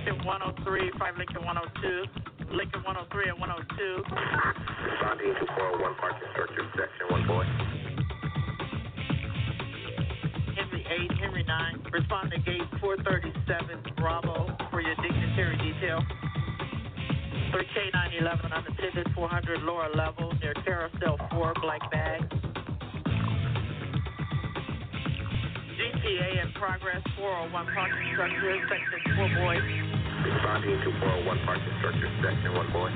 Lincoln 103, 5 Lincoln 102, Lincoln 103 and 102. Responding to 401 parking structure, section 1 boy. Henry 8, Henry 9. Respond to gate 437 Bravo for your dignitary detail. 3K911 unattended 400 lower level near carousel 4 black bag. GTA in progress 401 parking structure section 4 boy. Responding to 401 parking structure, section 1 boy.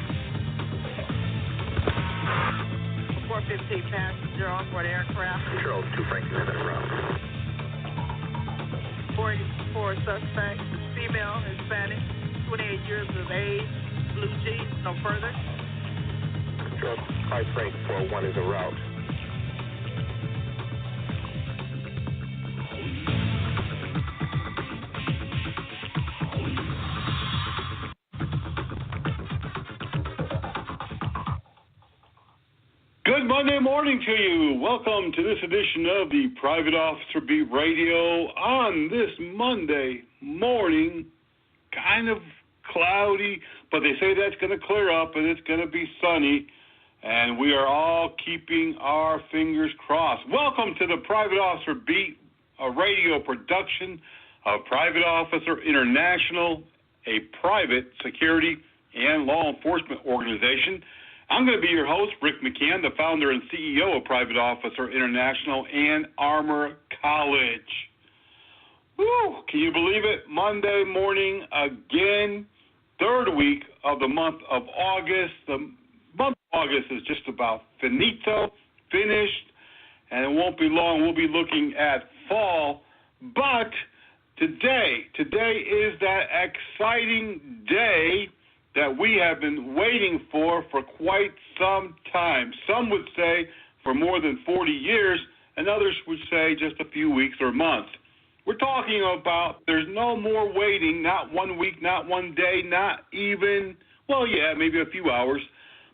415 passenger onboard aircraft. Control 2 Franklin en route. 484 suspect, female, Hispanic, 28 years of age, blue jeans, no further. Control 5 Frank 401 is en route. Good Monday morning to you. Welcome to this edition of the Private Officer Beat Radio on this Monday morning. Kind of cloudy, but they say that's going to clear up and it's going to be sunny, and we are all keeping our fingers crossed. Welcome to the Private Officer Beat, a radio production of Private Officer International, a private security and law enforcement organization. I'm going to be your host, Rick McCann, the founder and CEO of Private Officer International and Armor College. Woo! Can you believe it? Monday morning again, third week of the month of August. The month of August is just about finito, finished, and it won't be long. We'll be looking at fall. But today is that exciting day that we have been waiting for quite some time. Some would say for more than 40 years, and others would say just a few weeks or months. We're talking about there's no more waiting, not 1 week, not 1 day, not even, well, yeah, maybe a few hours.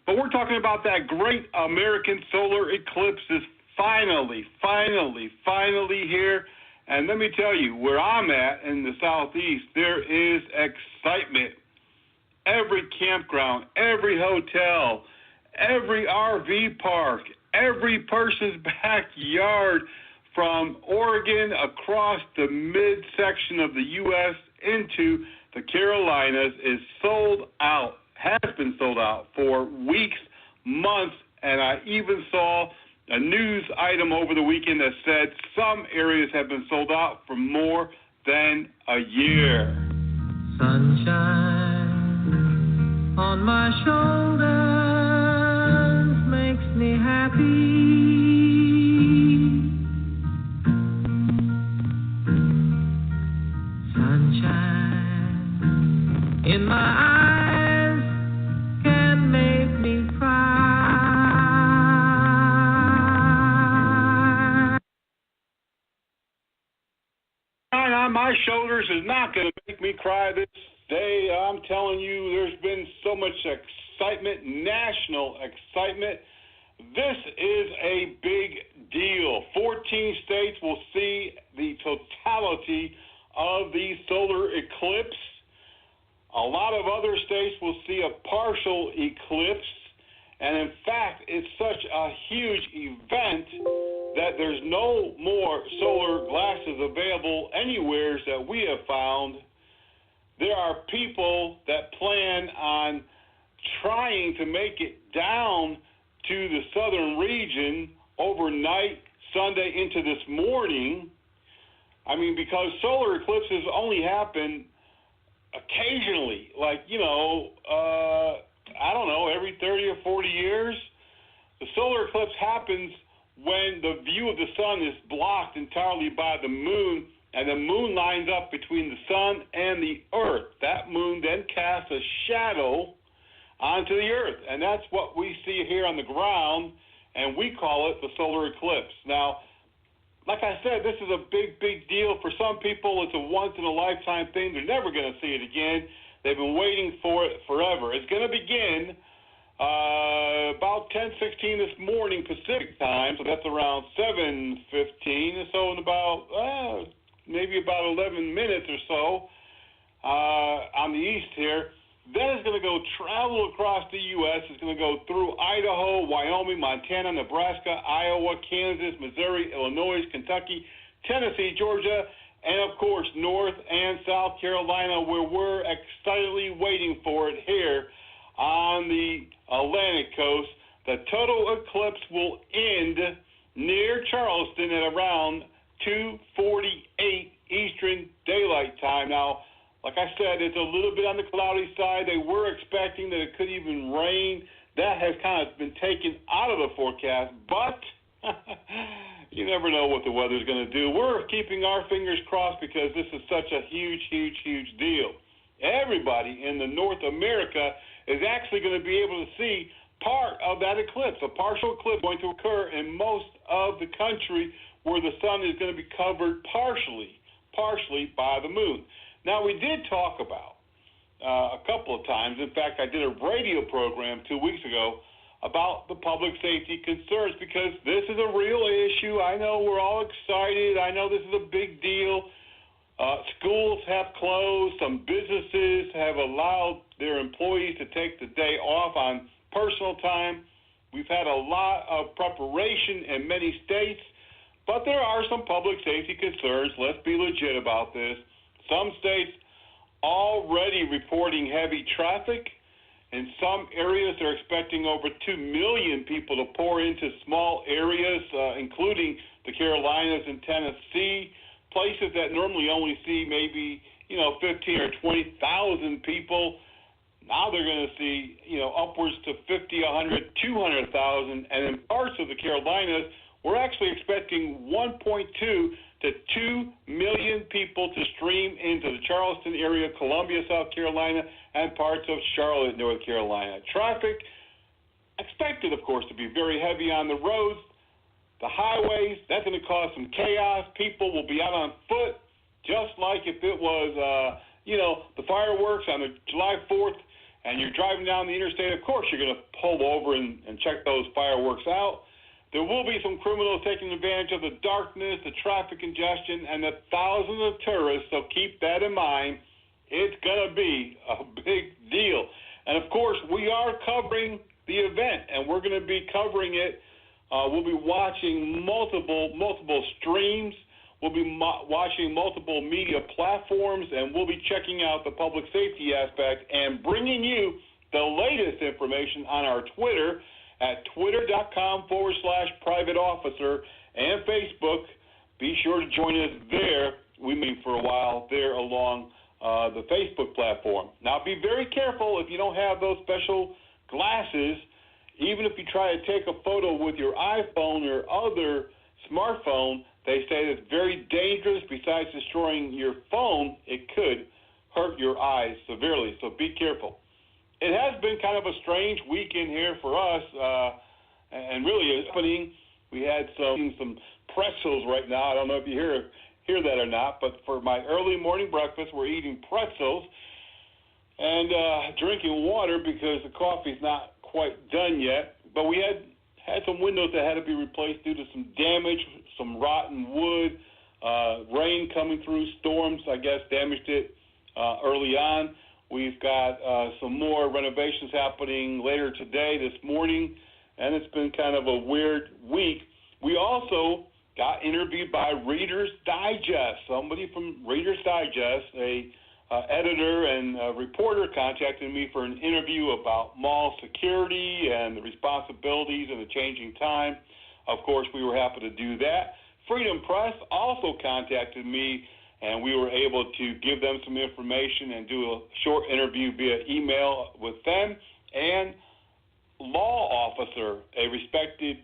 But we're talking about that great American solar eclipse is finally here. And let me tell you, where I'm at in the southeast, there is excitement. Every campground, every hotel, every RV park, every person's backyard from Oregon across the midsection of the U.S. into the Carolinas is sold out, has been sold out for weeks, months, and I even saw a news item over the weekend that said some areas have been sold out for more than a year. Sunshine on my shoulders makes me happy. Sunshine in my eyes can make me cry. On my shoulders is not going to make me cry this day. I'm telling you, there's been so much excitement, national excitement. This is a big deal. 14 states will see the totality of the solar eclipse. A lot of other states will see a partial eclipse. And in fact, it's such a huge event that there's no more solar glasses available anywhere that we have found. There are people that plan on trying to make it down to the southern region overnight, Sunday into this morning. I mean, because solar eclipses only happen occasionally, like, I don't know, every 30 or 40 years. The solar eclipse happens when the view of the sun is blocked entirely by the moon, and the moon lines up between the sun and the earth. That moon then casts a shadow onto the earth, and that's what we see here on the ground, and we call it the solar eclipse. Now, like I said, this is a big, big deal. For some people, it's a once-in-a-lifetime thing. They're never going to see it again. They've been waiting for it forever. It's going to begin about 10:16 this morning Pacific time, so that's around 7:15. So in about maybe about 11 minutes or so, on the east here. Then it's going to go travel across the U.S. It's going to go through Idaho, Wyoming, Montana, Nebraska, Iowa, Kansas, Missouri, Illinois, Kentucky, Tennessee, Georgia, and, of course, North and South Carolina, where we're excitedly waiting for it here on the Atlantic coast. The total eclipse will end near Charleston at around 2:48 Eastern Daylight Time. Now, like I said, it's a little bit on the cloudy side. They were expecting that it could even rain. That has kind of been taken out of the forecast, but you never know what the weather's going to do. We're keeping our fingers crossed because this is such a huge, huge, huge deal. Everybody in the North America is actually going to be able to see part of that eclipse. A partial eclipse going to occur in most of the country where the sun is going to be covered partially by the moon. Now, we did talk about a couple of times. In fact, I did a radio program 2 weeks ago about the public safety concerns because this is a real issue. I know we're all excited. I know this is a big deal. Schools have closed. Some businesses have allowed their employees to take the day off on personal time. We've had a lot of preparation in many states, but there are some public safety concerns. Let's be legit about this. Some states already reporting heavy traffic. In some areas, they're expecting over 2 million people to pour into small areas, including the Carolinas and Tennessee, places that normally only see maybe, 15 or 20,000 people. Now they're going to see, upwards to 50, 100, 200,000. And in parts of the Carolinas, we're actually expecting 1.2 to 2 million people to stream into the Charleston area, Columbia, South Carolina, and parts of Charlotte, North Carolina. Traffic expected, of course, to be very heavy on the roads, the highways. That's going to cause some chaos. People will be out on foot, just like if it was, the fireworks on the July 4th, and you're driving down the interstate. Of course, you're going to pull over and check those fireworks out. There will be some criminals taking advantage of the darkness, the traffic congestion, and the thousands of tourists, so keep that in mind. It's going to be a big deal. And, of course, we are covering the event, and we're going to be covering it. We'll be watching multiple streams. We'll be watching multiple media platforms, and we'll be checking out the public safety aspect and bringing you the latest information on our Twitter at twitter.com/private officer and Facebook. Be sure to join us there. We meet for a while there along the Facebook platform. Now, be very careful if you don't have those special glasses. Even if you try to take a photo with your iPhone or other smartphone, they say it's very dangerous. Besides destroying your phone, it could hurt your eyes severely, so be careful. It has been kind of a strange weekend here for us, and really it's happening. We had some pretzels right now. I don't know if you hear that or not, but for my early morning breakfast, we're eating pretzels and drinking water because the coffee's not quite done yet. But we had some windows that had to be replaced due to some damage, some rotten wood, rain coming through, storms, I guess, damaged it early on. We've got some more renovations happening later today, this morning, and it's been kind of a weird week. We also got interviewed by Reader's Digest. Somebody from Reader's Digest, a editor and a reporter, contacted me for an interview about mall security and the responsibilities in the changing time. Of course, we were happy to do that. Freedom Press also contacted me, and we were able to give them some information and do a short interview via email with them. And Law Officer, a respected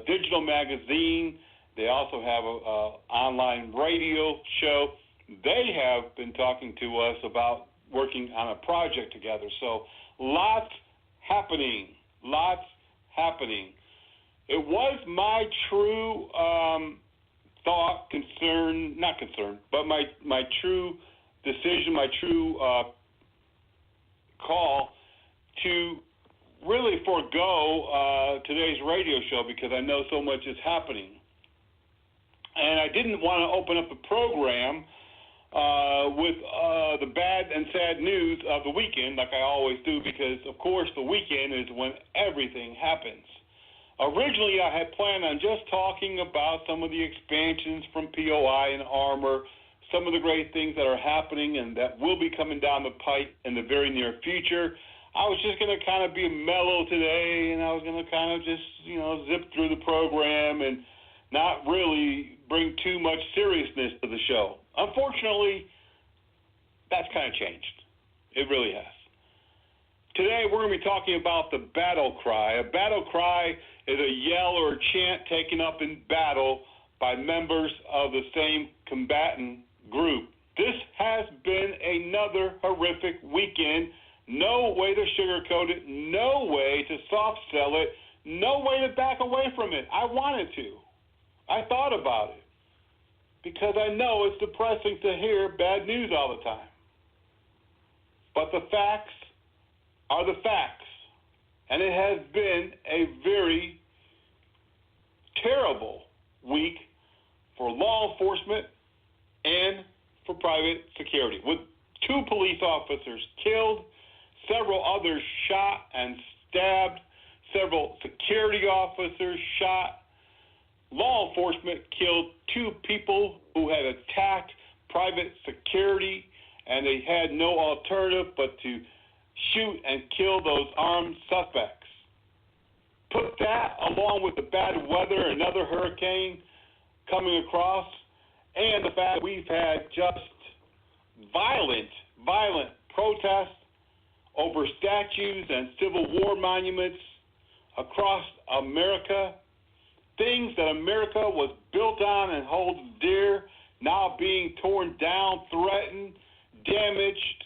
digital magazine. They also have an online radio show. They have been talking to us about working on a project together. So lots happening. It was my true my true decision, my true call to really forego today's radio show because I know so much is happening. And I didn't want to open up the program with the bad and sad news of the weekend, like I always do, because, of course, the weekend is when everything happens. Originally, I had planned on just talking about some of the expansions from POI and Armor, some of the great things that are happening and that will be coming down the pipe in the very near future. I was just going to kind of be mellow today, and I was going to kind of just, zip through the program and not really bring too much seriousness to the show. Unfortunately, that's kind of changed. It really has. Today, we're going to be talking about the battle cry. A battle cry is a yell or a chant taken up in battle by members of the same combatant group. This has been another horrific weekend. No way to sugarcoat it, no way to soft sell it, no way to back away from it. I wanted to. I thought about it because I know it's depressing to hear bad news all the time. But the facts are the facts, and it has been a very terrible week for law enforcement and for private security, with 2 police officers killed, several others shot and stabbed, several security officers shot. Law enforcement killed 2 people who had attacked private security, and they had no alternative but to shoot and kill those armed suspects. Put that along with the bad weather, another hurricane coming across, and the fact that we've had just violent protests over statues and Civil War monuments across America, things that America was built on and holds dear, now being torn down, threatened, damaged,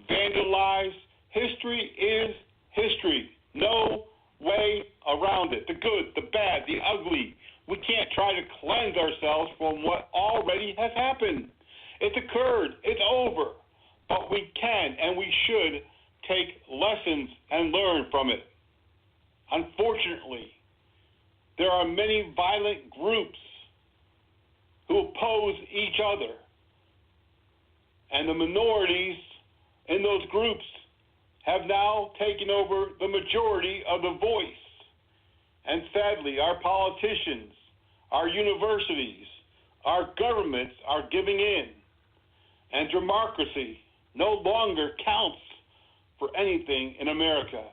vandalized. History is history. No way around it. The good, the bad, the ugly. We can't try to cleanse ourselves from what already has happened. It's occurred. It's over. But we can and we should take lessons and learn from it. Unfortunately, there are many violent groups who oppose each other. And the minorities in those groups have now taken over the majority of the voice. And sadly, our politicians, our universities, our governments are giving in. And democracy no longer counts for anything in America.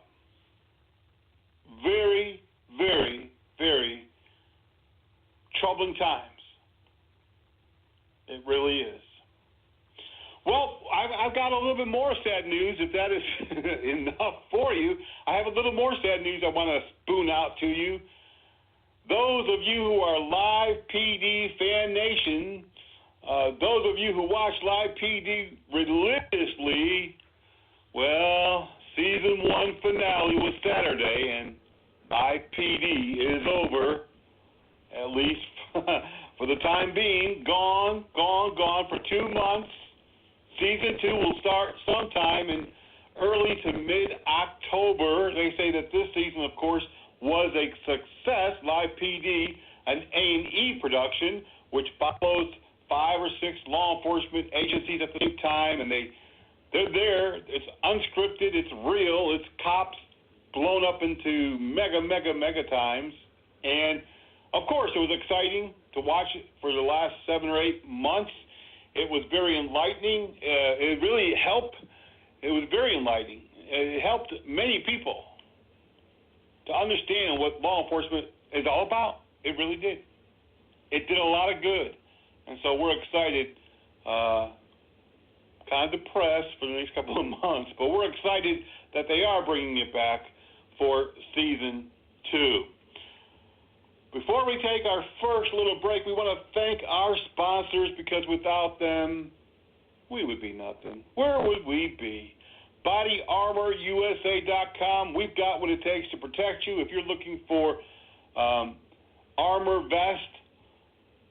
Very, very, very troubling times. It really is. Well, I've got a little bit more sad news, if that is enough for you. I have a little more sad news I want to spoon out to you. Those of you who are Live PD Fan Nation, those of you who watch Live PD religiously, well, Season 1 finale was Saturday, and Live PD is over, at least for the time being. Gone for 2 months. Season 2 will start sometime in early to mid-October. They say that this season, of course, was a success. Live PD, an A&E production, which follows 5 or 6 law enforcement agencies at the same time, and they're there. It's unscripted. It's real. It's cops blown up into mega times. And, of course, it was exciting to watch it for the last 7 or 8 months. It was very enlightening. It really helped. It was very enlightening. It helped many people to understand what law enforcement is all about. It really did. It did a lot of good. And so we're excited, kind of depressed for the next couple of months, but we're excited that they are bringing it back for Season 2. Before we take our first little break, we want to thank our sponsors, because without them, we would be nothing. Where would we be? BodyArmorUSA.com. We've got what it takes to protect you. If you're looking for armor, vest,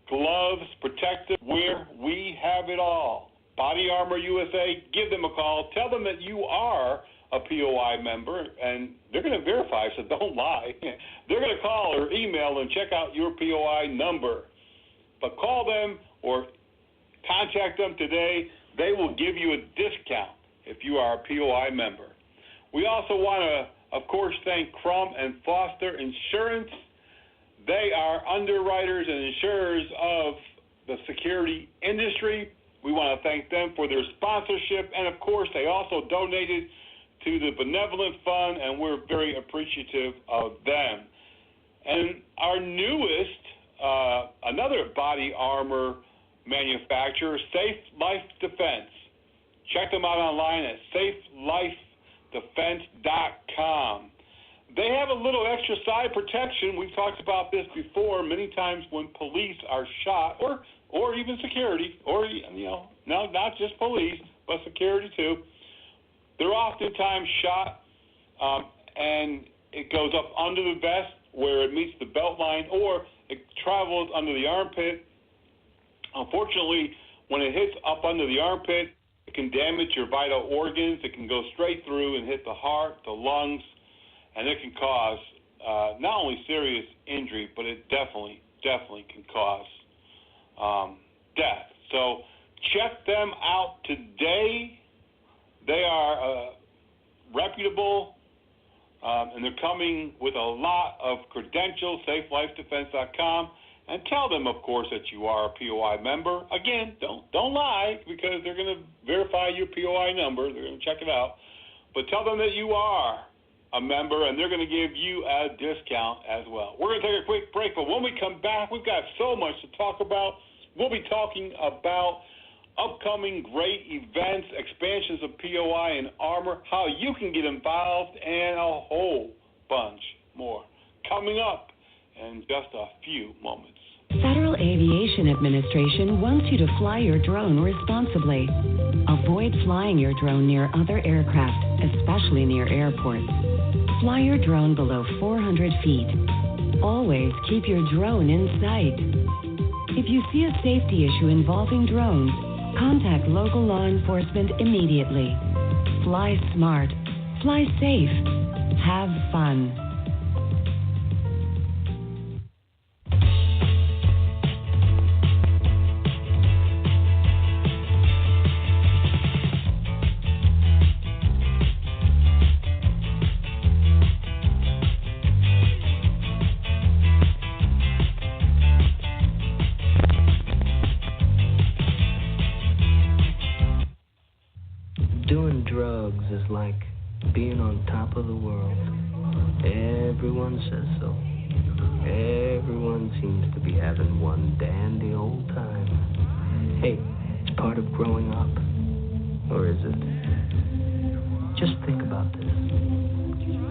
gloves, protective wear, we have it all. Body Armor USA, give them a call. Tell them that you are a POI member, and they're going to verify, so don't lie. They're going to call or email and check out your POI number. But call them or contact them today. they will give you a discount if you are a POI member. We also want to, of course, thank Crum and Foster Insurance. They are underwriters and insurers of the security industry. We want to thank them for their sponsorship, and of course, they also donated to the Benevolent Fund, and we're very appreciative of them. And our newest, another body armor manufacturer, Safe Life Defense. Check them out online at safelifedefense.com. They have a little extra side protection. We've talked about this before. Many times when police are shot, or even security, or no, not just police, but security too, they're oftentimes shot, and it goes up under the vest where it meets the belt line, or it travels under the armpit. Unfortunately, when it hits up under the armpit, it can damage your vital organs. It can go straight through and hit the heart, the lungs, and it can cause not only serious injury, but it definitely can cause death. So check them out today. They are reputable, and they're coming with a lot of credentials, safelifedefense.com. And tell them, of course, that you are a POI member. Again, don't lie, because they're going to verify your POI number. They're going to check it out. But tell them that you are a member, and they're going to give you a discount as well. We're going to take a quick break, but when we come back, we've got so much to talk about. We'll be talking about upcoming great events, expansions of POI and Armor, how you can get involved, and a whole bunch more coming up in just a few moments. Federal Aviation Administration wants you to fly your drone responsibly. Avoid flying your drone near other aircraft, especially near airports. Fly your drone below 400 feet. Always keep your drone in sight. If you see a safety issue involving drones, contact local law enforcement immediately. Fly smart. Fly safe. Have fun. Doing drugs is like being on top of the world. Everyone says so. Everyone seems to be having one dandy old time. Hey, it's part of growing up. Or is it? Just think about this.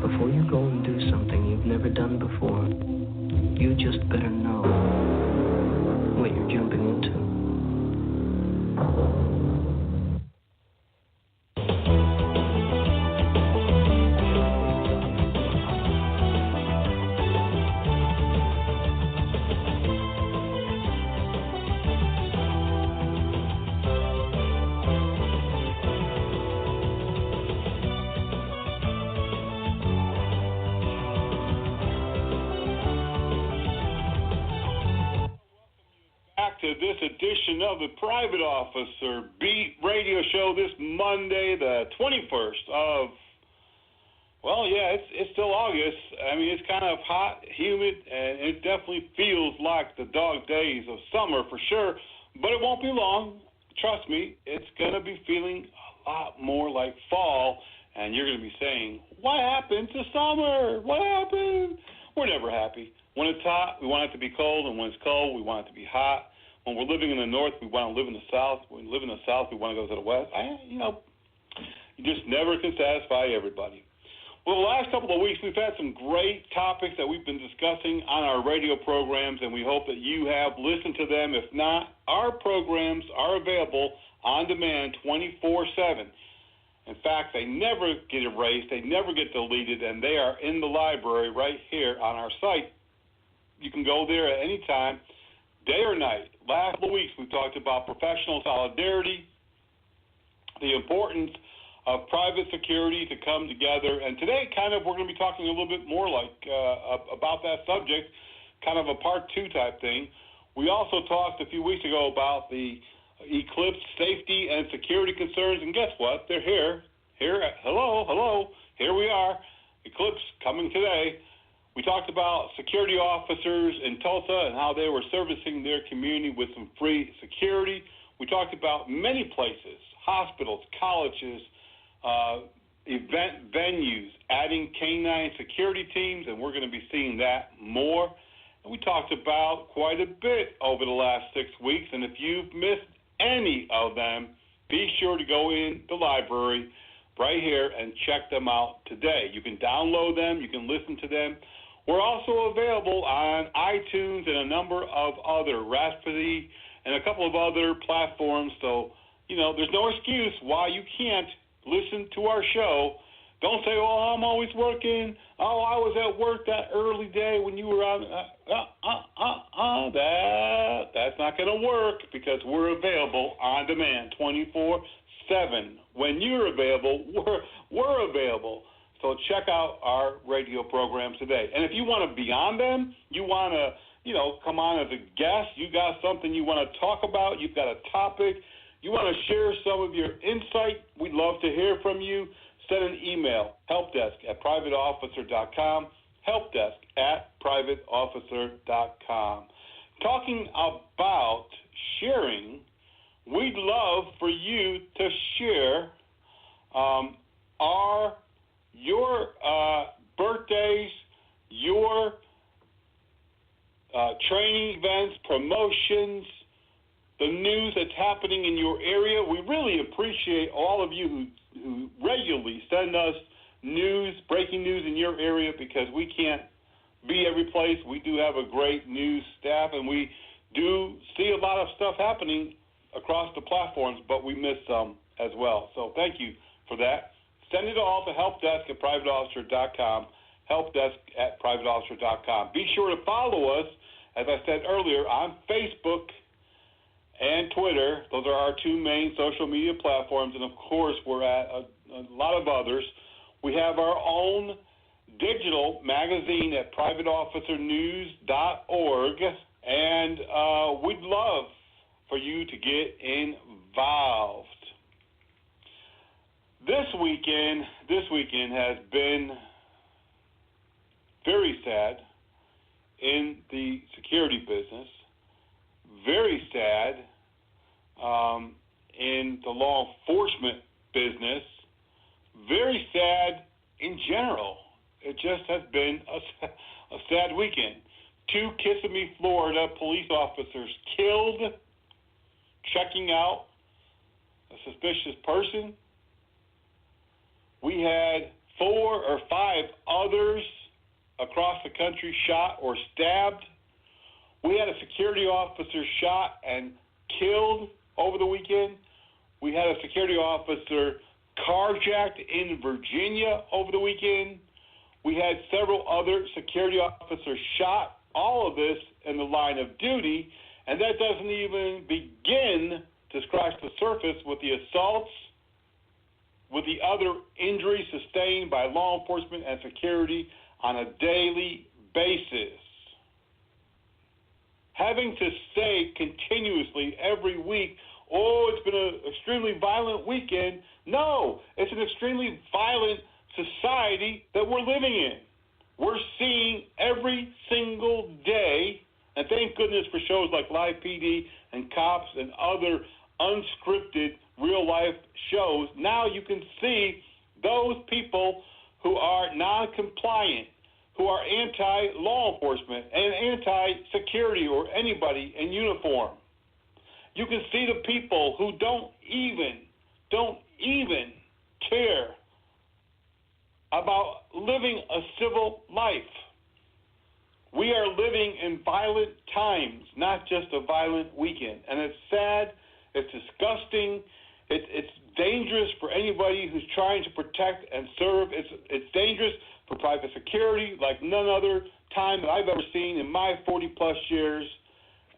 Before you go and do something you've never done before, you just better know what you're jumping into. To this edition of the Private Officer Beat Radio Show this Monday, the 21st of, well, yeah, it's still August. I mean, it's kind of hot, humid, and it definitely feels like the dog days of summer for sure, but it won't be long. Trust me, it's going to be feeling a lot more like fall, and you're going to be saying, what happened to summer? What happened? We're never happy. When it's hot, we want it to be cold, and when it's cold, we want it to be hot. When we're living in the north, we want to live in the south. When we live in the south, we want to go to the west. You just never can satisfy everybody. Well, the last couple of weeks, we've had some great topics that we've been discussing on our radio programs, and we hope that you have listened to them. If not, our programs are available on demand 24/7. In fact, they never get erased, they never get deleted, and they are in the library right here on our site. You can go there at any time, day or night. Last couple of weeks, we talked about professional solidarity, the importance of private security to come together. And today, we're going to be talking a little bit more about that subject, kind of a part two type thing. We also talked a few weeks ago about the eclipse safety and security concerns. And guess what? They're here. Hello. Here we are. Eclipse coming today. We talked about security officers in Tulsa and how they were servicing their community with some free security. We talked about many places, hospitals, colleges, event venues, adding canine security teams, and we're going to be seeing that more. And we talked about quite a bit over the last 6 weeks, and if you've missed any of them, be sure to go in the library right here and check them out today. You can download them. You can listen to them. We're also available on iTunes and a number of other, Rhapsody and a couple of other platforms. So, there's no excuse why you can't listen to our show. Don't say, oh, I'm always working. Oh, I was at work that early day when you were on. That's not going to work because we're available on demand 24/7. When you're available, we're available. So check out our radio programs today. And if you want to be on them, you want to, come on as a guest, you got something you want to talk about, you've got a topic, you want to share some of your insight, we'd love to hear from you. Send an email, helpdesk@privateofficer.com, helpdesk@privateofficer.com. Talking about sharing, we'd love for you to share your birthdays, your training events, promotions, the news that's happening in your area. We really appreciate all of you who regularly send us news, breaking news in your area, because we can't be every place. We do have a great news staff, and we do see a lot of stuff happening across the platforms, but we miss some as well. So thank you for that. Send it all to helpdesk@privateofficer.com, helpdesk@privateofficer.com. Be sure to follow us, as I said earlier, on Facebook and Twitter. Those are our two main social media platforms, and of course we're at a lot of others. We have our own digital magazine at privateofficernews.org, and we'd love for you to get involved. This weekend has been very sad in the security business, very sad in the law enforcement business, very sad in general. It just has been a sad weekend. 2 Kissimmee, Florida police officers killed checking out a suspicious person. We had 4 or 5 others across the country shot or stabbed. We had a security officer shot and killed over the weekend. We had a security officer carjacked in Virginia over the weekend. We had several other security officers shot, all of this in the line of duty, and that doesn't even begin to scratch the surface with the assaults, with the other injuries sustained by law enforcement and security on a daily basis. Having to say continuously every week, oh, it's been an extremely violent weekend. No, it's an extremely violent society that we're living in. We're seeing every single day, and thank goodness for shows like Live PD and Cops and other unscripted real-life shows. Now you can see those people who are non-compliant, who are anti-law enforcement and anti-security or anybody in uniform. You can see the people who don't even care about living a civil life. We are living in violent times, not just a violent weekend. And it's sad, it's disgusting, it's dangerous for anybody who's trying to protect and serve. It's dangerous for private security like none other time that I've ever seen in my 40-plus years.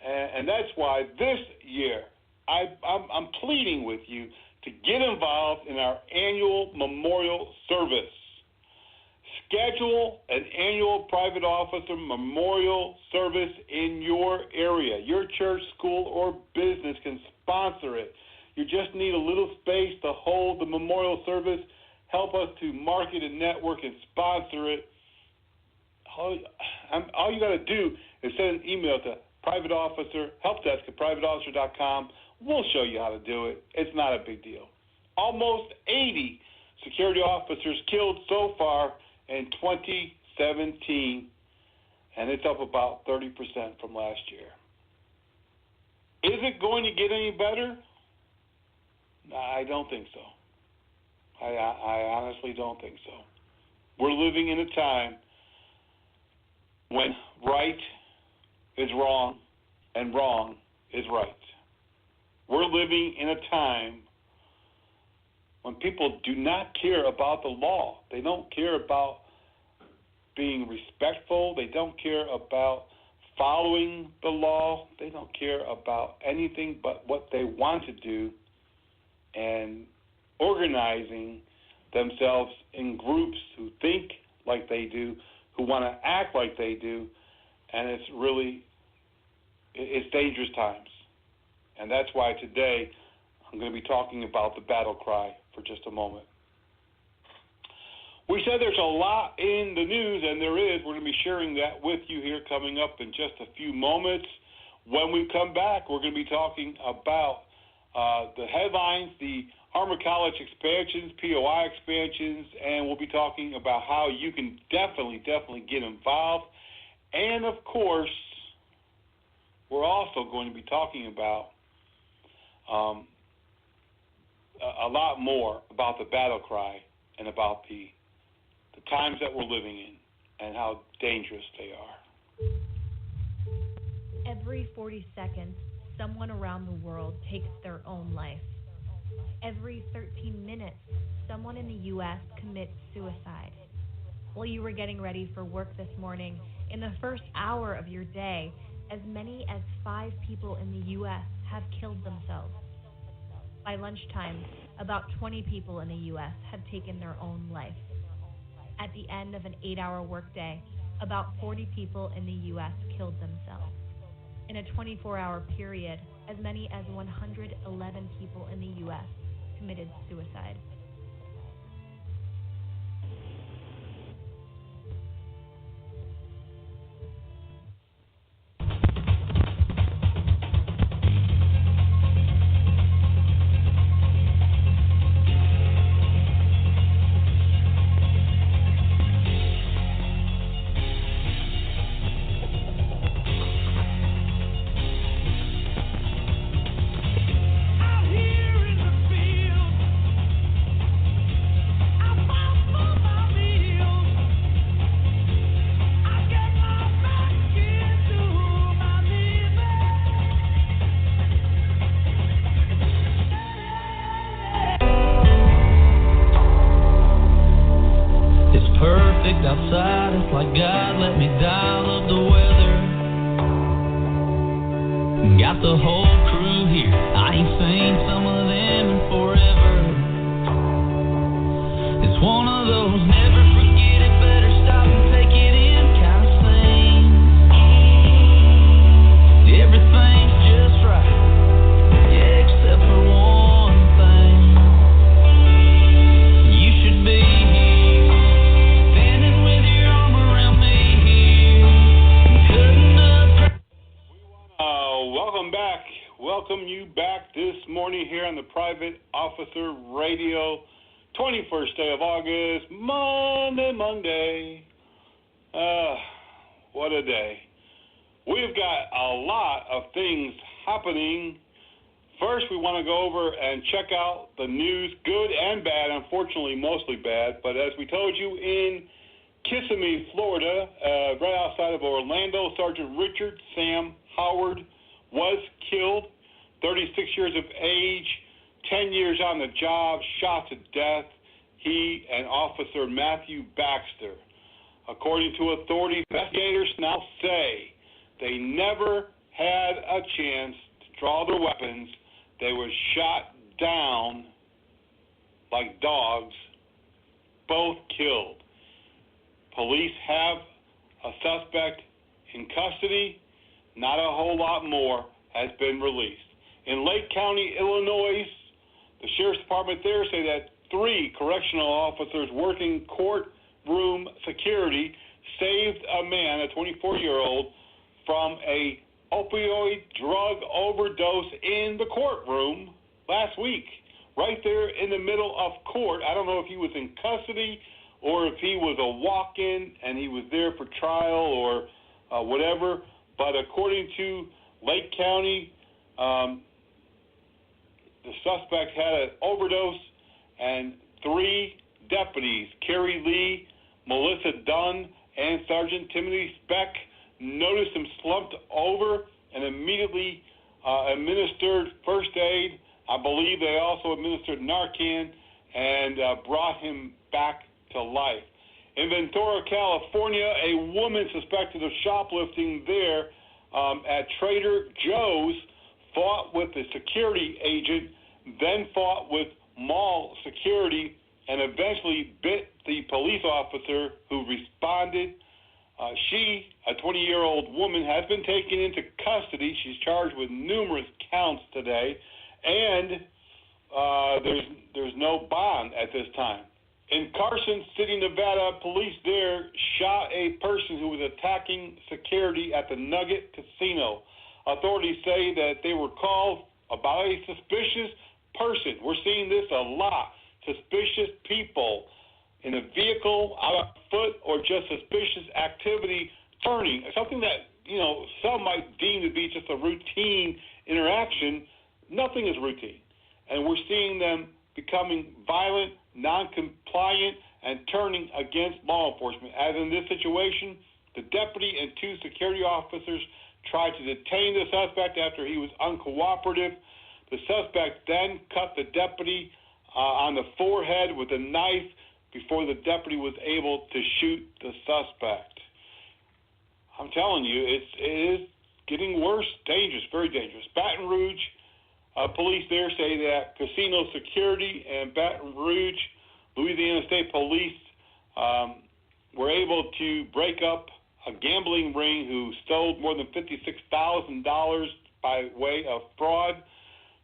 And that's why this year I'm pleading with you to get involved in our annual memorial service. Schedule an annual private officer memorial service in your area. Your church, school, or business can sponsor it. You just need a little space to hold the memorial service. Help us to market and network and sponsor it. All you got to do is send an email to private officer, helpdesk at privateofficer.com. We'll show you how to do it. It's not a big deal. Almost 80 security officers killed so far in 2017, and it's up about 30% from last year. Is it going to get any better? I don't think so. I honestly don't think so. We're living in a time when right is wrong and wrong is right. We're living in a time when people do not care about the law. They don't care about being respectful. They don't care about following the law. They don't care about anything but what they want to do and organizing themselves in groups who think like they do, who want to act like they do, and it's dangerous times. And that's why today I'm going to be talking about the battle cry for just a moment. We said there's a lot in the news, and there is. We're going to be sharing that with you here coming up in just a few moments. When we come back, we're going to be talking about the headlines, the Armor College expansions, POI expansions, and we'll be talking about how you can definitely get involved. And, of course, we're also going to be talking about a lot more about the battle cry and about the times that we're living in and how dangerous they are. Every 40 seconds, someone around the world takes their own life. Every 13 minutes, someone in the U.S. commits suicide. While you were getting ready for work this morning, in the first hour of your day, as many as 5 people in the U.S. have killed themselves. By lunchtime, about 20 people in the U.S. have taken their own life. At the end of an 8-hour workday, about 40 people in the U.S. killed themselves. In a 24-hour period, as many as 111 people in the U.S. committed suicide. Welcome you back this morning here on the Private Officer Radio, 21st day of August, Monday. What a day. We've got a lot of things happening. First, we want to go over and check out the news, good and bad, unfortunately mostly bad, but as we told you in Kissimmee, Florida, right outside of Orlando, Sergeant Richard Sam Howard was killed, 36 years of age, 10 years on the job, shot to death. He and Officer Matthew Baxter. According to authorities, investigators now say they never had a chance to draw their weapons. They were shot down like dogs, both killed. Police have a suspect in custody. Not a whole lot more has been released. In Lake County, Illinois, the Sheriff's Department there say that 3 correctional officers working courtroom security saved a man, a 24-year-old, from a opioid drug overdose in the courtroom last week, right there in the middle of court. I don't know if he was in custody or if he was a walk-in and he was there for trial or whatever, but according to Lake County, the suspect had an overdose, and 3 deputies, Kerry Lee, Melissa Dunn, and Sergeant Timothy Speck, noticed him slumped over and immediately administered first aid. I believe they also administered Narcan and brought him back to life. In Ventura, California, a woman suspected of shoplifting there at Trader Joe's fought with the security agent, then fought with mall security, and eventually bit the police officer who responded. She, a 20-year-old woman, has been taken into custody. She's charged with numerous counts today, and there's no bond at this time. In Carson City, Nevada, police there shot a person who was attacking security at the Nugget Casino. Authorities say that they were called about a suspicious person. We're seeing this a lot. Suspicious people in a vehicle, out on foot, or just suspicious activity turning. Something that, some might deem to be just a routine interaction. Nothing is routine. And we're seeing them becoming violent, non-compliant, and turning against law enforcement. As in this situation, the deputy and 2 security officers tried to detain the suspect after he was uncooperative. The suspect then cut the deputy on the forehead with a knife before the deputy was able to shoot the suspect. I'm telling you, it is getting worse, dangerous, very dangerous. Baton Rouge, police there say that casino security and Baton Rouge, Louisiana State Police were able to break up a gambling ring who stole more than $56,000 by way of fraud.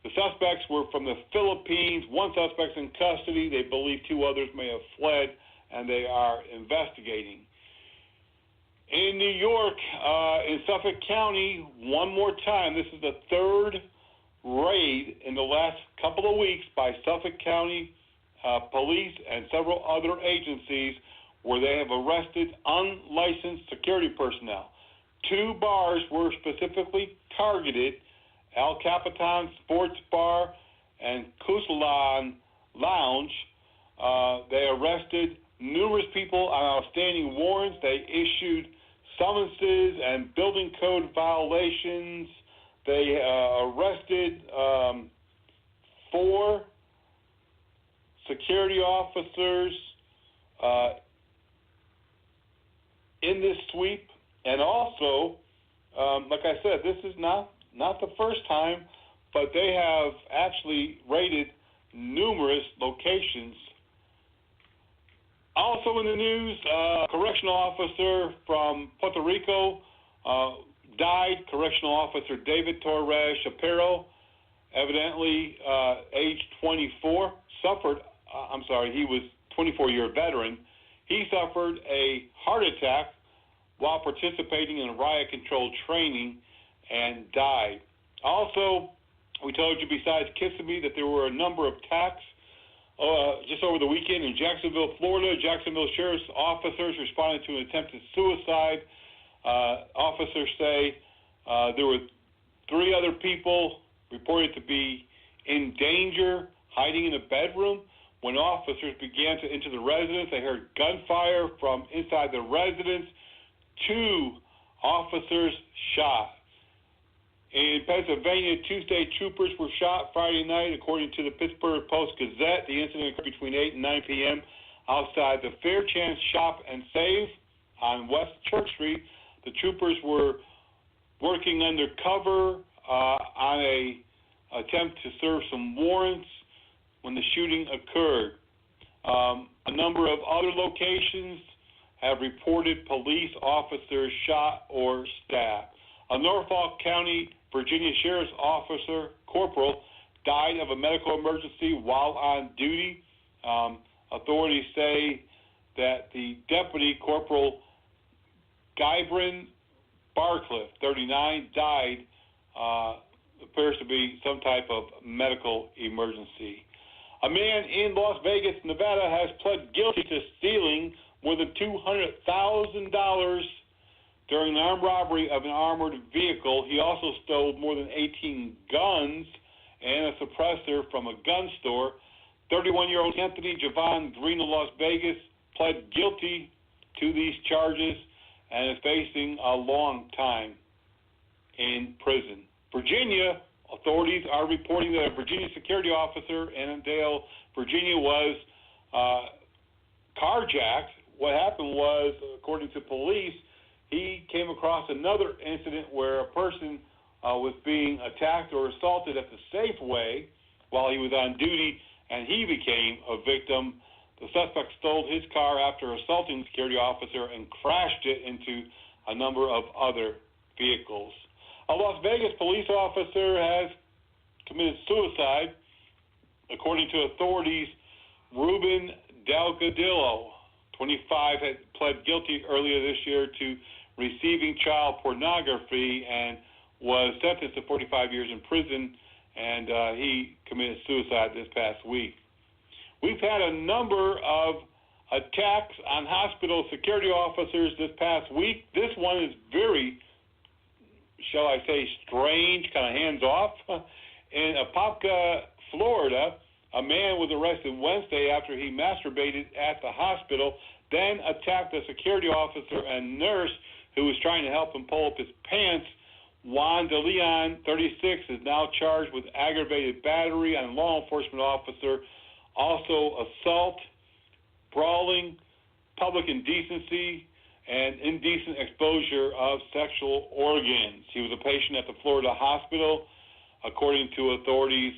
The suspects were from the Philippines. 1 suspect's in custody. They believe 2 others may have fled, and they are investigating. In New York, in Suffolk County, one more time, this is the 3rd raid in the last couple of weeks by Suffolk County police and several other agencies where they have arrested unlicensed security personnel. 2 bars were specifically targeted: El Capitan Sports Bar and Kusalan Lounge. They arrested numerous people on outstanding warrants. They issued summonses and building code violations. They arrested 4 security officers in this sweep. And also, like I said, this is not the first time, but they have actually raided numerous locations. Also in the news, a correctional officer from Puerto Rico died. Correctional officer David Torres Shapiro, evidently age 24, he was 24-year veteran. He suffered a heart attack while participating in riot control training and died. Also, we told you besides Kissimmee that there were a number of attacks just over the weekend in Jacksonville, Florida. Jacksonville Sheriff's officers responded to an attempted suicide. Officers say there were 3 other people reported to be in danger, hiding in a bedroom. When officers began to enter the residence, they heard gunfire from inside the residence. 2 officers shot. In Pennsylvania, 2 state troopers were shot Friday night, according to the Pittsburgh Post-Gazette. The incident occurred between 8 and 9 p.m. outside the Fairchance Shop and Save on West Church Street. The troopers were working undercover on a attempt to serve some warrants when the shooting occurred. A number of other locations have reported police officers shot or stabbed. A Norfolk County, Virginia Sheriff's Officer, Corporal, died of a medical emergency while on duty. Authorities say that the deputy, Corporal Gybron Barcliff, 39, died. Appears to be some type of medical emergency. A man in Las Vegas, Nevada, has pled guilty to stealing more than $200,000 during an armed robbery of an armored vehicle. He also stole more than 18 guns and a suppressor from a gun store. 31-year-old Anthony Javon Green of Las Vegas pled guilty to these charges and is facing a long time in prison. Virginia authorities are reporting that a Virginia security officer in Annandale, Virginia, was carjacked. What happened was, according to police, he came across another incident where a person was being attacked or assaulted at the Safeway while he was on duty, and he became a victim. The suspect stole his car after assaulting the security officer and crashed it into a number of other vehicles. A Las Vegas police officer has committed suicide. According to authorities, Ruben Delgadillo, 25, had pled guilty earlier this year to receiving child pornography and was sentenced to 45 years in prison, and he committed suicide this past week. We've had a number of attacks on hospital security officers this past week. This one is very, shall I say, strange, kind of hands-off. In Apopka, Florida, a man was arrested Wednesday after he masturbated at the hospital, then attacked a security officer and nurse who was trying to help him pull up his pants. Juan De Leon, 36, is now charged with aggravated battery on a law enforcement officer, also assault, brawling, public indecency, and indecent exposure of sexual organs. He was a patient at the Florida hospital, according to authorities,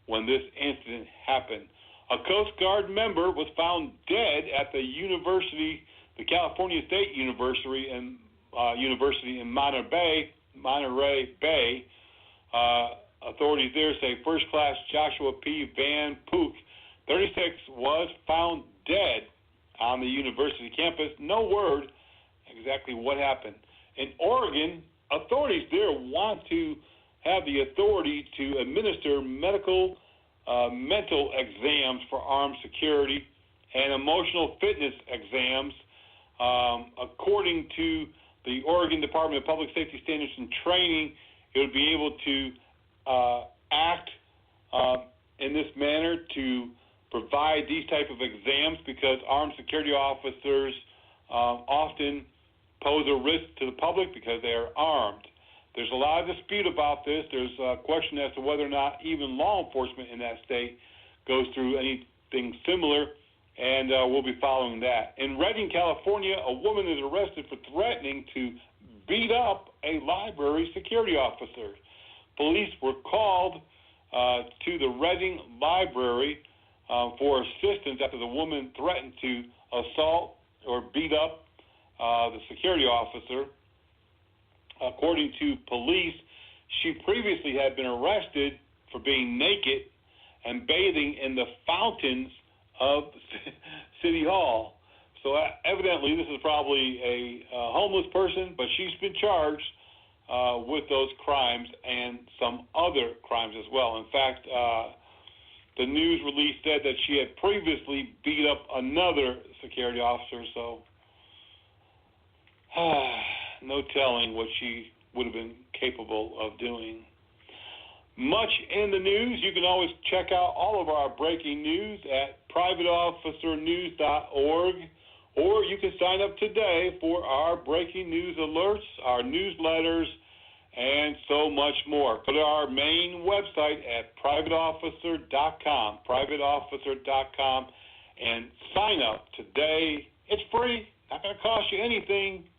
when this incident happened. A Coast Guard member was found dead at the university, the California State University in Monterey Bay. Authorities there say First Class Joshua P. Van Pook, 36, was found dead on the university campus. No word exactly what happened. In Oregon, authorities there want to have the authority to administer mental exams for armed security and emotional fitness exams. According to the Oregon Department of Public Safety Standards and Training, it would be able to act in this manner to provide these type of exams because armed security officers often pose a risk to the public because they are armed. There's a lot of dispute about this. There's a question as to whether or not even law enforcement in that state goes through anything similar, and we'll be following that. In Redding, California, a woman is arrested for threatening to beat up a library security officer. Police were called to the Redding Library for assistance after the woman threatened to assault or beat up the security officer. According to police, she previously had been arrested for being naked and bathing in the fountains of City Hall. So evidently this is probably a homeless person, but she's been charged with those crimes and some other crimes as well. In fact, the news release said that she had previously beat up another security officer, so no telling what she would have been capable of doing. Much in the news. You can always check out all of our breaking news at privateofficernews.org, or you can sign up today for our breaking news alerts, our newsletters, and so much more. Go to our main website at privateofficer.com, privateofficer.com, and sign up today. It's free, not going to cost you anything,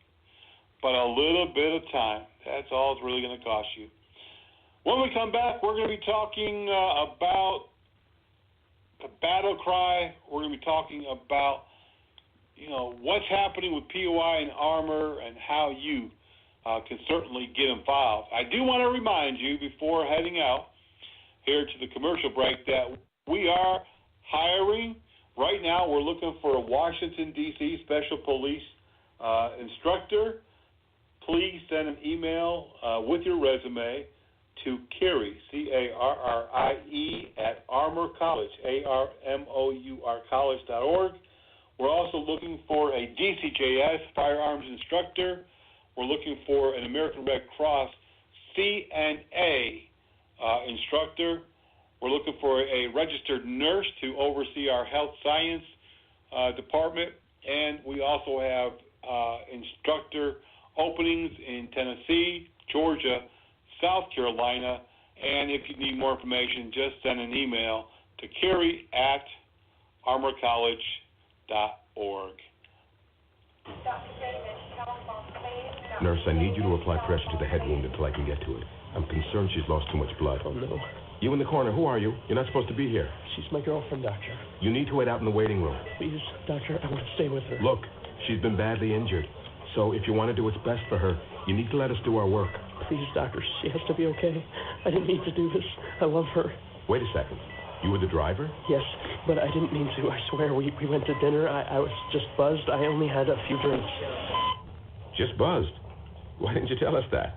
but a little bit of time. That's all it's really going to cost you. When we come back, we're going to be talking about the battle cry. We're going to be talking about what's happening with POI and Armor and how you can certainly get involved. I do want to remind you before heading out here to the commercial break that we are hiring. Right now we're looking for a Washington, D.C. Special Police instructor. Please send an email with your resume to Carrie, Carrie, at Armour College, ARMOUR college.org. We're also looking for a DCJS firearms instructor. We're looking for an American Red Cross CNA instructor. We're looking for a registered nurse to oversee our health science department. And we also have instructor openings in Tennessee, Georgia, South Carolina. And if you need more information, just send an email to Carrie at armorcollege.org. Nurse, I need you to apply pressure to the head wound until I can get to it. I'm concerned she's lost too much blood. Oh, no. You in the corner, who are you? You're not supposed to be here. She's my girlfriend, Doctor. You need to wait out in the waiting room. Please, Doctor, I want to stay with her. Look, she's been badly injured. So if you want to do what's best for her, you need to let us do our work. Please, Doctor, she has to be okay. I didn't mean to do this. I love her. Wait a second. You were the driver? Yes, but I didn't mean to. I swear, we went to dinner. I was just buzzed. I only had a few drinks. Just buzzed? Why didn't you tell us that?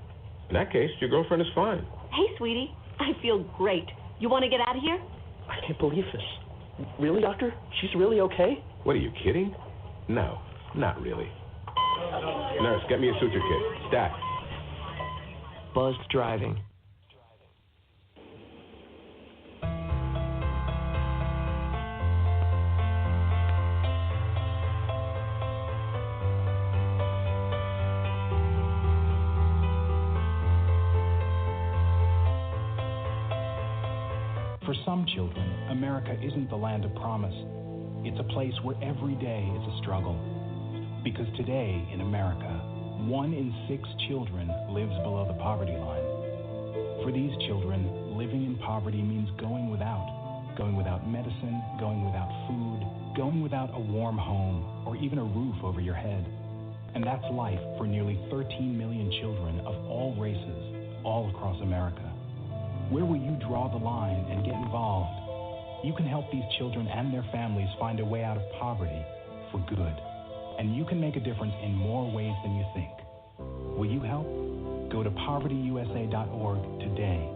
In that case, your girlfriend is fine. Hey, sweetie. I feel great. You want to get out of here? I can't believe this. Really, Doctor? She's really okay? What, are you kidding? No, not really. Nurse, get me a suture kit. Stat. Buzzed driving. For some children, America isn't the land of promise. It's a place where every day is a struggle. Because today in America, 1 in 6 children lives below the poverty line. For these children, living in poverty means going without medicine, going without food, going without a warm home, or even a roof over your head. And that's life for nearly 13 million children of all races, all across America. Where will you draw the line and get involved? You can help these children and their families find a way out of poverty for good. And you can make a difference in more ways than you think. Will you help? Go to povertyusa.org today.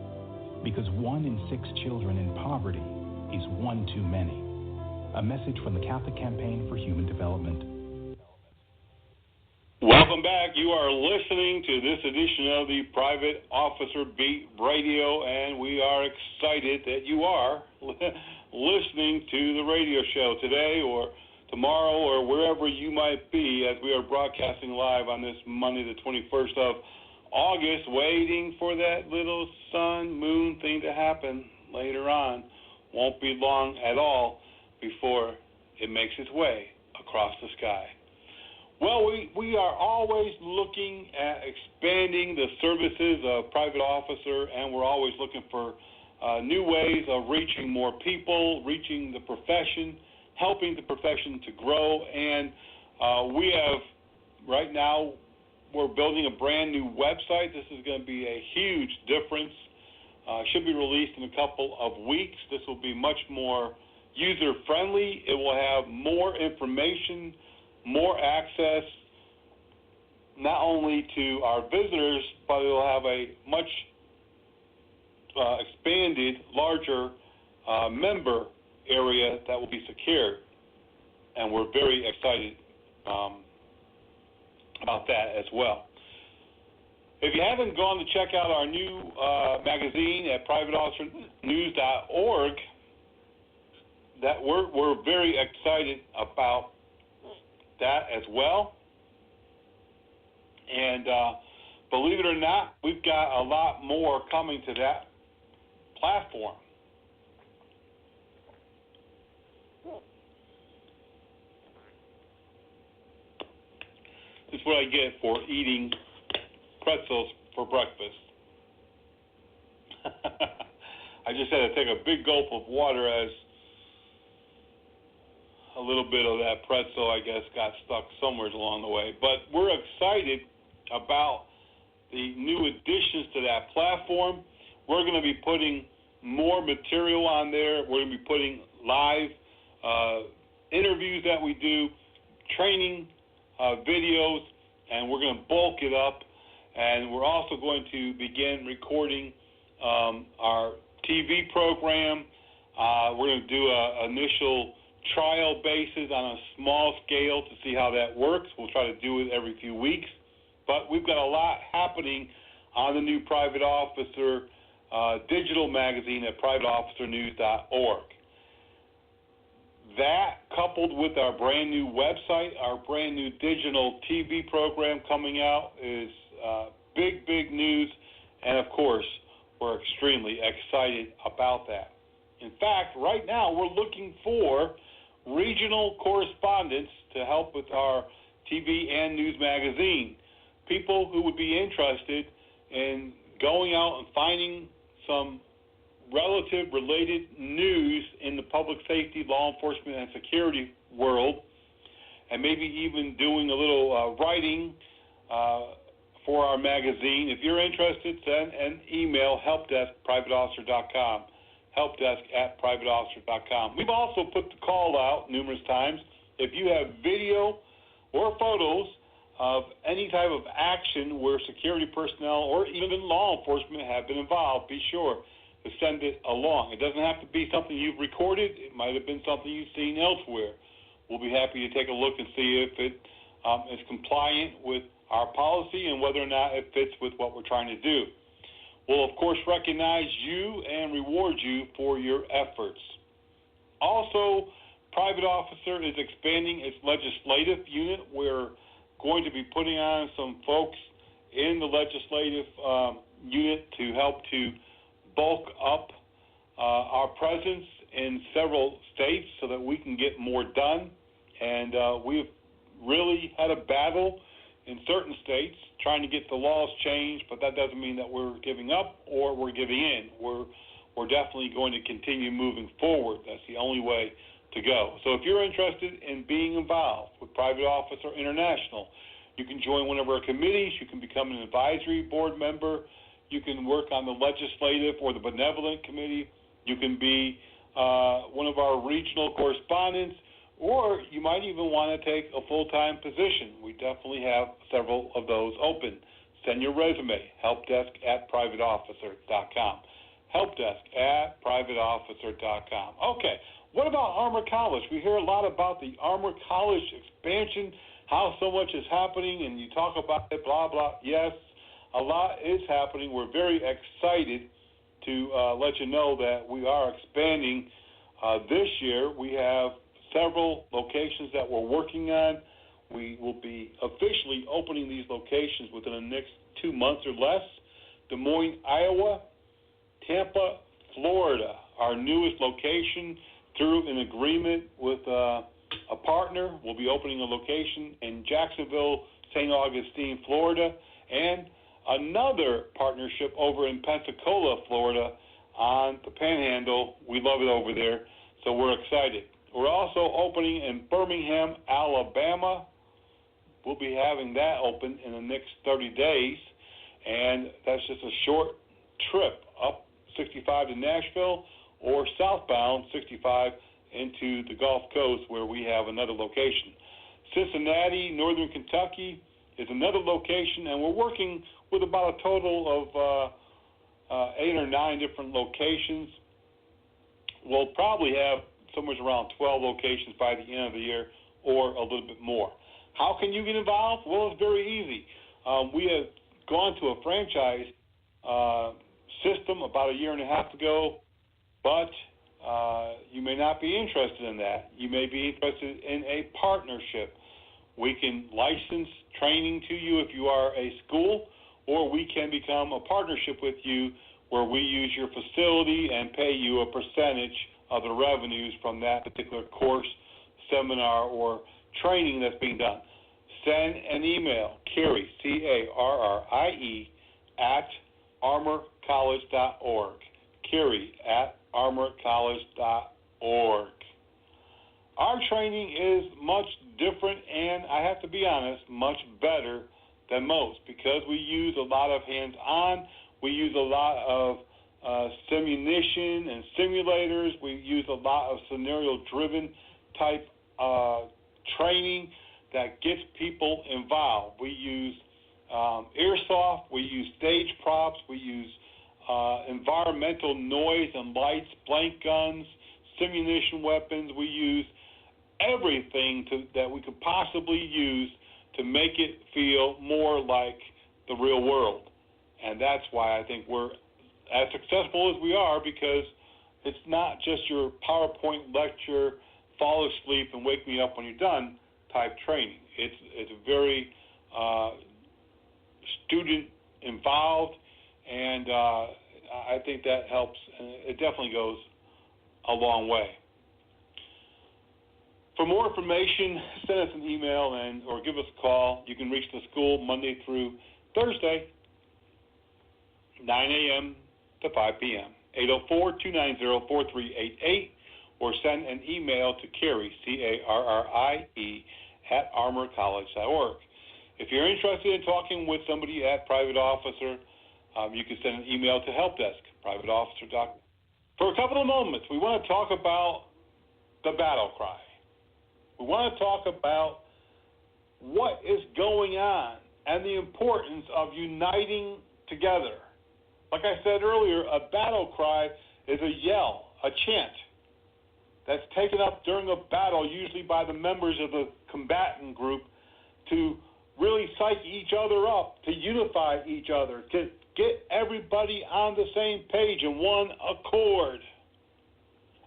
Because 1 in 6 children in poverty is one too many. A message from the Catholic Campaign for Human Development. Welcome back. You are listening to this edition of the Private Officer Beat Radio, and we are excited that you are listening to the radio show today or tomorrow or wherever you might be as we are broadcasting live on this Monday, the 21st of August, waiting for that little sun, moon thing to happen later on. Won't be long at all before it makes its way across the sky. Well, we are always looking at expanding the services of private officer, and we're always looking for new ways of reaching more people, reaching the profession, helping the profession to grow. And we have, right now, we're building a brand new website. This is going to be a huge difference. Should be released in a couple of weeks. This will be much more user-friendly. It will have more information, more access, not only to our visitors, but it will have a much expanded, larger member area that will be secured. And we're very excited about that as well. If you haven't gone to check out our new magazine at privateofficernews.org, that we're very excited about that as well. And believe it or not, we've got a lot more coming to that platform. This is what I get for eating pretzels for breakfast. I just had to take a big gulp of water as a a little bit of that pretzel, I guess, got stuck somewhere along the way. But we're excited about the new additions to that platform. We're going to be putting more material on there. We're going to be putting live interviews that we do, training videos, and we're going to bulk it up. And we're also going to begin recording our TV program. We're going to do an initial trial basis on a small scale to see how that works. We'll try to do it every few weeks. But we've got a lot happening on the new Private Officer digital magazine at privateofficernews.org. That, coupled with our brand new website, our brand new digital TV program coming out, is big news. And, of course, we're extremely excited about that. In fact, right now we're looking for regional correspondents to help with our TV and news magazine. People who would be interested in going out and finding some related news in the public safety, law enforcement, and security world, and maybe even doing a little writing for our magazine. If you're interested, send an email, helpdesk@privateofficer.com, helpdesk@privateofficer.com. We've also put the call out numerous times. If you have video or photos of any type of action where security personnel or even law enforcement have been involved, be sure to send it along. It doesn't have to be something you've recorded. It might have been something you've seen elsewhere. We'll be happy to take a look and see if it is compliant with our policy and whether or not it fits with what we're trying to do. We'll, of course, recognize you and reward you for your efforts. Also, Private Officer is expanding its legislative unit. We're going to be putting on some folks in the legislative unit to help to bulk up our presence in several states so that we can get more done. And we've really had a battle in certain states trying to get the laws changed, but that doesn't mean that we're giving up or we're giving in. We're definitely going to continue moving forward. That's the only way to go. So if you're interested in being involved with Private Officer International, you can join one of our committees. You can become an advisory board member. You can work on the legislative or the benevolent committee. You can be one of our regional correspondents, or you might even want to take a full-time position. We definitely have several of those open. Send your resume, helpdesk@privateofficer.com. Helpdesk@privateofficer.com. Okay, what about Armor College? We hear a lot about the Armor College expansion, how so much is happening, and you talk about it, blah, blah. Yes, a lot is happening. We're very excited to let you know that we are expanding this year. We have several locations that we're working on. We will be officially opening these locations within the next 2 months or less. Des Moines, Iowa, Tampa, Florida, our newest location, through an agreement with a partner. We'll be opening a location in Jacksonville, St. Augustine, Florida, and another partnership over in Pensacola, Florida, on the Panhandle. We love it over there, so we're excited. We're also opening in Birmingham, Alabama. We'll be having that open in the next 30 days, and that's just a short trip up 65 to Nashville or southbound 65 into the Gulf Coast where we have another location. Cincinnati, Northern Kentucky is another location, and we're working with about a total of 8 or 9 different locations. We'll probably have somewhere around 12 locations by the end of the year or a little bit more. How can you get involved? Well, it's very easy. We have gone to a franchise system about a year and a half ago, but you may not be interested in that. You may be interested in a partnership. We can license training to you if you are a school, or we can become a partnership with you where we use your facility and pay you a percentage of the revenues from that particular course, seminar, or training that's being done. Send an email, Carrie, Carrie, at armorcollege.org. Carrie at armorcollege.org. Our training is much different and, I have to be honest, much better than most because we use a lot of hands-on, we use a lot of simunition and simulators, we use a lot of scenario-driven type training that gets people involved. We use airsoft, we use stage props, we use environmental noise and lights, blank guns, simunition weapons. We use everything that we could possibly use to make it feel more like the real world. And that's why I think we're as successful as we are, because it's not just your PowerPoint lecture, fall asleep and wake me up when you're done type training. It's very student involved, and I think that helps. It definitely goes a long way. For more information, send us an email or give us a call. You can reach the school Monday through Thursday, 9 a.m. to 5 p.m., 804-290-4388, or send an email to Carrie, C-A-R-R-I-E, @armorcollege.org. If you're interested in talking with somebody at Private Officer, you can send an email to helpdesk, privateofficer.com. For a couple of moments, we want to talk about the battle cry. We want to talk about what is going on and the importance of uniting together. Like I said earlier, a battle cry is a yell, a chant that's taken up during a battle, usually by the members of the combatant group, to really psych each other up, to unify each other, to get everybody on the same page in one accord.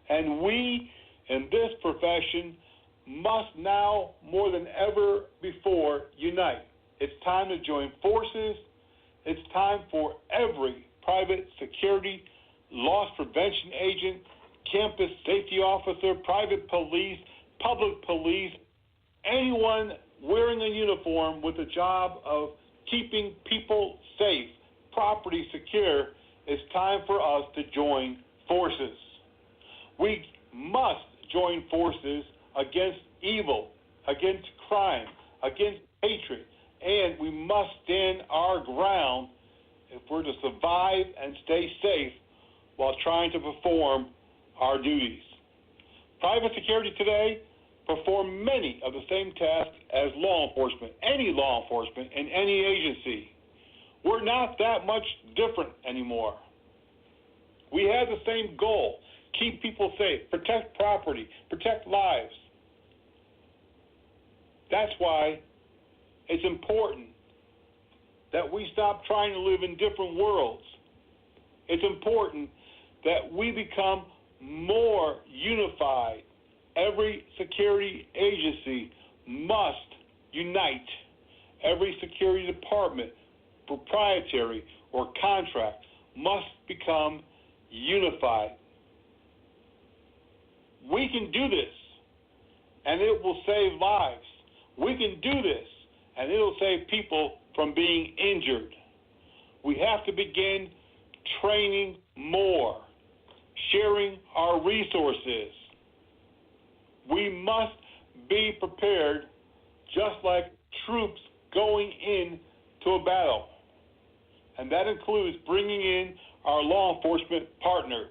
And we, in this profession, must now, more than ever before, unite. It's time to join forces. It's time for every private security, loss prevention agent, campus safety officer, private police, public police, anyone wearing a uniform with the job of keeping people safe, property secure. It's time for us to join forces. We must join forces against evil, against crime, against hatred, and we must stand our ground if we're to survive and stay safe while trying to perform our duties. Private security today perform many of the same tasks as law enforcement, any law enforcement in any agency. We're not that much different anymore. We have the same goal: keep people safe, protect property, protect lives. That's why it's important that we stop trying to live in different worlds. It's important that we become more unified. Every security agency must unite. Every security department, proprietary or contract, must become unified. We can do this, and it will save lives. We can do this, and it will save people from being injured. We have to begin training more, sharing our resources. We must be prepared, just like troops going into a battle. And that includes bringing in our law enforcement partner.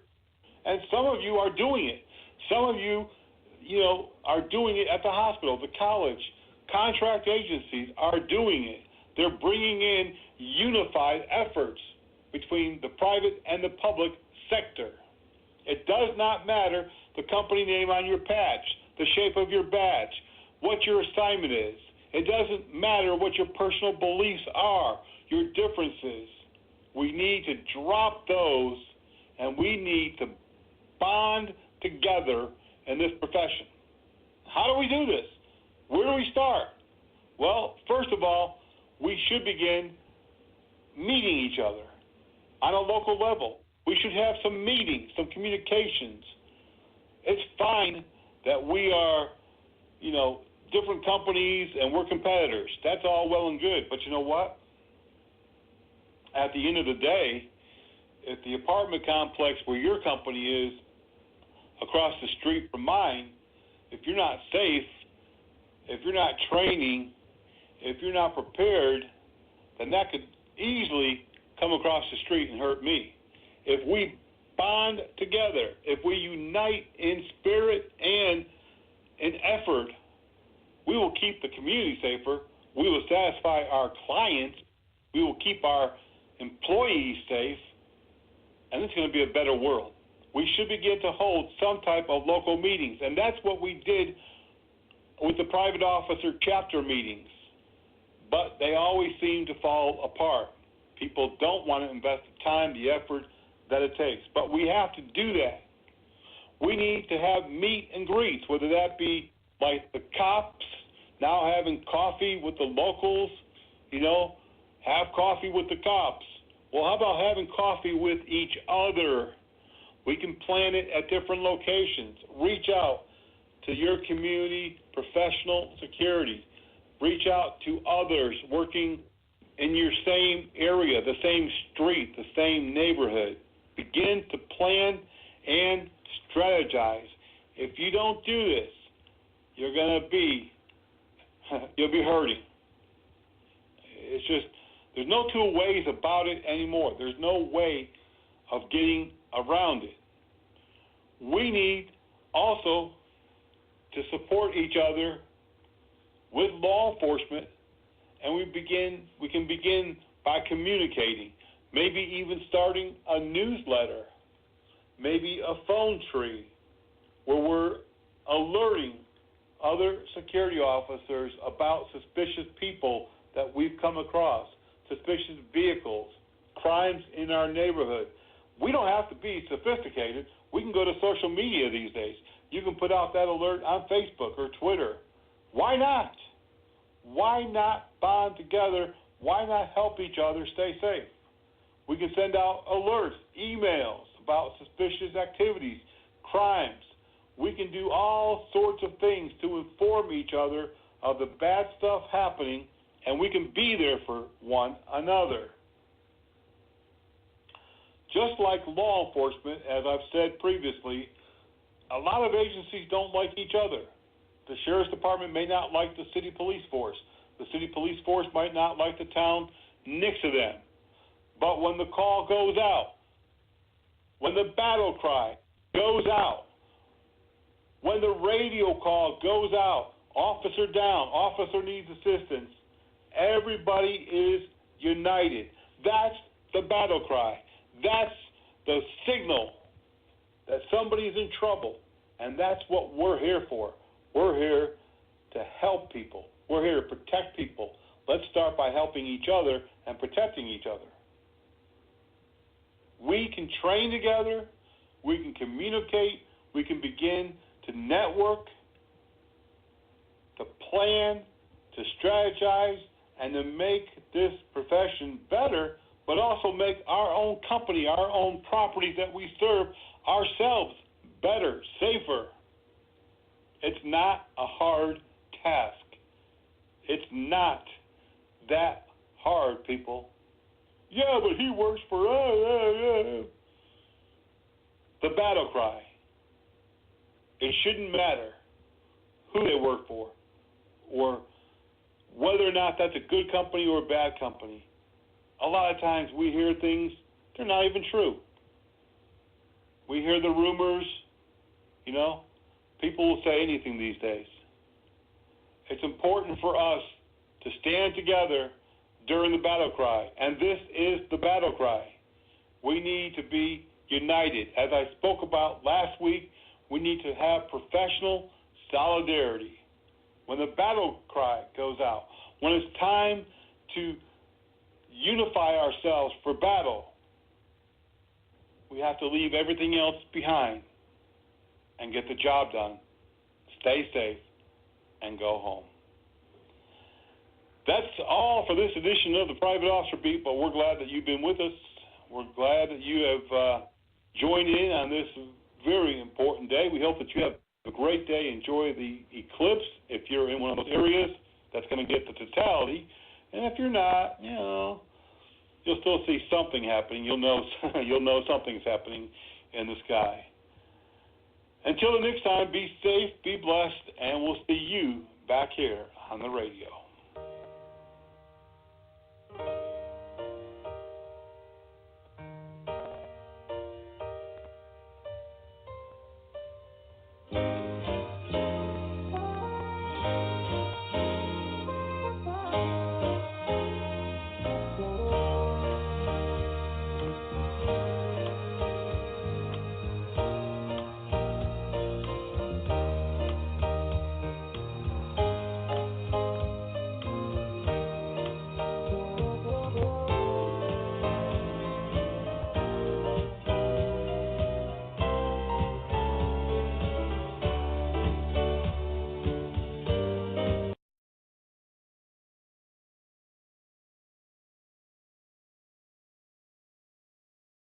And some of you are doing it. Some of you, are doing it at the hospital, the college. Contract agencies are doing it. They're bringing in unified efforts between the private and the public sector. It does not matter the company name on your patch, the shape of your badge, what your assignment is. It doesn't matter what your personal beliefs are, your differences. We need to drop those, and we need to bond together in this profession. How do we do this? Where do we start? Well, first of all, we should begin meeting each other on a local level. We should have some meetings, some communications. It's fine that we are, different companies and we're competitors. That's all well and good. But you know what? At the end of the day, if the apartment complex where your company is across the street from mine if you're not safe, if you're not training, if you're not prepared, then that could easily come across the street and hurt me. If we bond together, if we unite in spirit and in effort, we will keep the community safer, we will satisfy our clients, we will keep our employees safe, and it's going to be a better world. We should begin to hold some type of local meetings, and that's what we did with the private officer chapter meetings. But they always seem to fall apart. People don't want to invest the time, the effort that it takes. But we have to do that. We need to have meet and greets, whether that be like the cops now having coffee with the locals, have coffee with the cops. Well, how about having coffee with each other? We can plan it at different locations. Reach out to your community professional security. Reach out to others working in your same area, the same street, the same neighborhood. Begin to plan and strategize. If you don't do this, you'll be hurting. It's just, there's no two ways about it anymore. There's no way of getting around it. We need also to support each other with law enforcement, and we can begin by communicating, maybe even starting a newsletter, maybe a phone tree where we're alerting other security officers about suspicious people that we've come across, suspicious vehicles, crimes in our neighborhood. We don't have to be sophisticated. We can go to social media these days. You can put out that alert on Facebook or Twitter. Why not? Why not bond together? Why not help each other stay safe? We can send out alerts, emails about suspicious activities, crimes. We can do all sorts of things to inform each other of the bad stuff happening, and we can be there for one another. Just like law enforcement, as I've said previously, a lot of agencies don't like each other. The Sheriff's Department may not like the city police force. The city police force might not like the town next to them. But when the call goes out, when the battle cry goes out, when the radio call goes out, officer down, officer needs assistance, everybody is united. That's the battle cry. That's the signal that somebody's in trouble, and that's what we're here for. We're here to help people. We're here to protect people. Let's start by helping each other and protecting each other. We can train together. We can communicate. We can begin to network, to plan, to strategize, and to make this profession better, but also make our own company, our own property that we serve ourselves better, safer. It's not a hard task. It's not that hard, people. Yeah, but he works for us. The battle cry. It shouldn't matter who they work for or whether or not that's a good company or a bad company. A lot of times we hear things, they're not even true. We hear the rumors, people will say anything these days. It's important for us to stand together during the battle cry, and this is the battle cry. We need to be united. As I spoke about last week, we need to have professional solidarity. When the battle cry goes out, when it's time to unify ourselves for battle, we have to leave everything else behind and get the job done, stay safe, and go home. That's all for this edition of the Private Officer Beat, but we're glad that you've been with us. We're glad that you have joined in on this very important day. We hope that you have a great day. Enjoy the eclipse if you're in one of those areas that's going to get the totality. And if you're not, you'll still see something happening. You'll know something's happening in the sky. Until the next time, be safe, be blessed, and we'll see you back here on the radio.